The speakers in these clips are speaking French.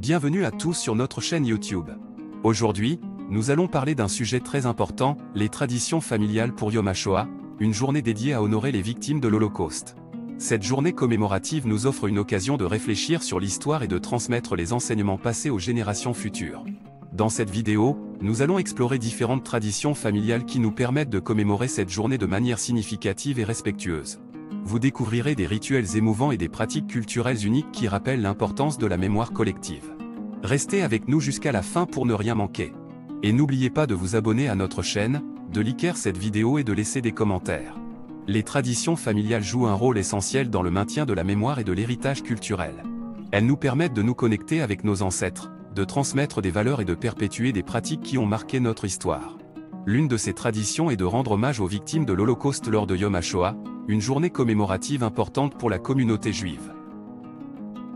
Bienvenue à tous sur notre chaîne YouTube. Aujourd'hui, nous allons parler d'un sujet très important, les traditions familiales pour Yom HaShoah, une journée dédiée à honorer les victimes de l'Holocauste. Cette journée commémorative nous offre une occasion de réfléchir sur l'histoire et de transmettre les enseignements passés aux générations futures. Dans cette vidéo, nous allons explorer différentes traditions familiales qui nous permettent de commémorer cette journée de manière significative et respectueuse. Vous découvrirez des rituels émouvants et des pratiques culturelles uniques qui rappellent l'importance de la mémoire collective. Restez avec nous jusqu'à la fin pour ne rien manquer. Et n'oubliez pas de vous abonner à notre chaîne, de liker cette vidéo et de laisser des commentaires. Les traditions familiales jouent un rôle essentiel dans le maintien de la mémoire et de l'héritage culturel. Elles nous permettent de nous connecter avec nos ancêtres, de transmettre des valeurs et de perpétuer des pratiques qui ont marqué notre histoire. L'une de ces traditions est de rendre hommage aux victimes de l'Holocauste lors de Yom HaShoah, une journée commémorative importante pour la communauté juive.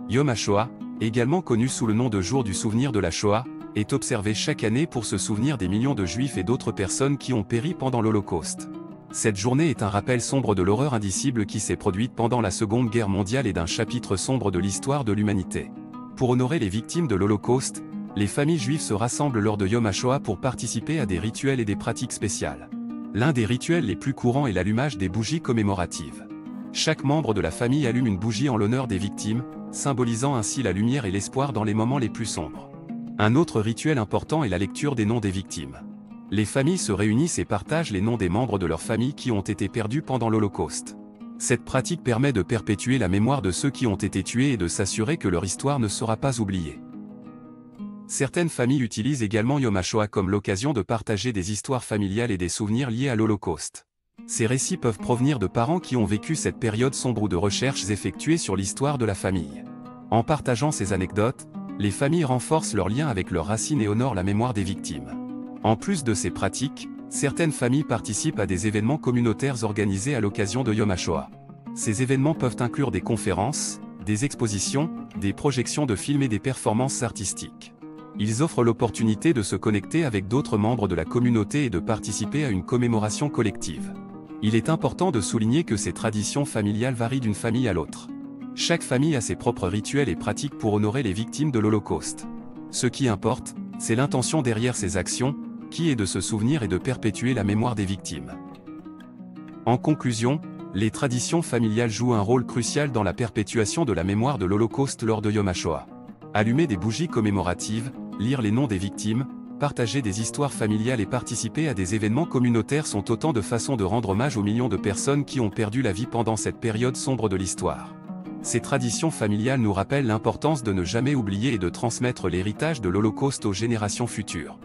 Yom HaShoah, également connu sous le nom de jour du souvenir de la Shoah, est observé chaque année pour se souvenir des millions de juifs et d'autres personnes qui ont péri pendant l'Holocauste. Cette journée est un rappel sombre de l'horreur indicible qui s'est produite pendant la Seconde Guerre mondiale et d'un chapitre sombre de l'histoire de l'humanité. Pour honorer les victimes de l'Holocauste, les familles juives se rassemblent lors de Yom HaShoah pour participer à des rituels et des pratiques spéciales. L'un des rituels les plus courants est l'allumage des bougies commémoratives. Chaque membre de la famille allume une bougie en l'honneur des victimes, symbolisant ainsi la lumière et l'espoir dans les moments les plus sombres. Un autre rituel important est la lecture des noms des victimes. Les familles se réunissent et partagent les noms des membres de leur famille qui ont été perdus pendant l'Holocauste. Cette pratique permet de perpétuer la mémoire de ceux qui ont été tués et de s'assurer que leur histoire ne sera pas oubliée. Certaines familles utilisent également Yom HaShoah comme l'occasion de partager des histoires familiales et des souvenirs liés à l'Holocauste. Ces récits peuvent provenir de parents qui ont vécu cette période sombre ou de recherches effectuées sur l'histoire de la famille. En partageant ces anecdotes, les familles renforcent leurs liens avec leurs racines et honorent la mémoire des victimes. En plus de ces pratiques, certaines familles participent à des événements communautaires organisés à l'occasion de Yom HaShoah. Ces événements peuvent inclure des conférences, des expositions, des projections de films et des performances artistiques. Ils offrent l'opportunité de se connecter avec d'autres membres de la communauté et de participer à une commémoration collective. Il est important de souligner que ces traditions familiales varient d'une famille à l'autre. Chaque famille a ses propres rituels et pratiques pour honorer les victimes de l'Holocauste. Ce qui importe, c'est l'intention derrière ces actions, qui est de se souvenir et de perpétuer la mémoire des victimes. En conclusion, les traditions familiales jouent un rôle crucial dans la perpétuation de la mémoire de l'Holocauste lors de Yom HaShoah. Allumer des bougies commémoratives, lire les noms des victimes, partager des histoires familiales et participer à des événements communautaires sont autant de façons de rendre hommage aux millions de personnes qui ont perdu la vie pendant cette période sombre de l'histoire. Ces traditions familiales nous rappellent l'importance de ne jamais oublier et de transmettre l'héritage de l'Holocauste aux générations futures.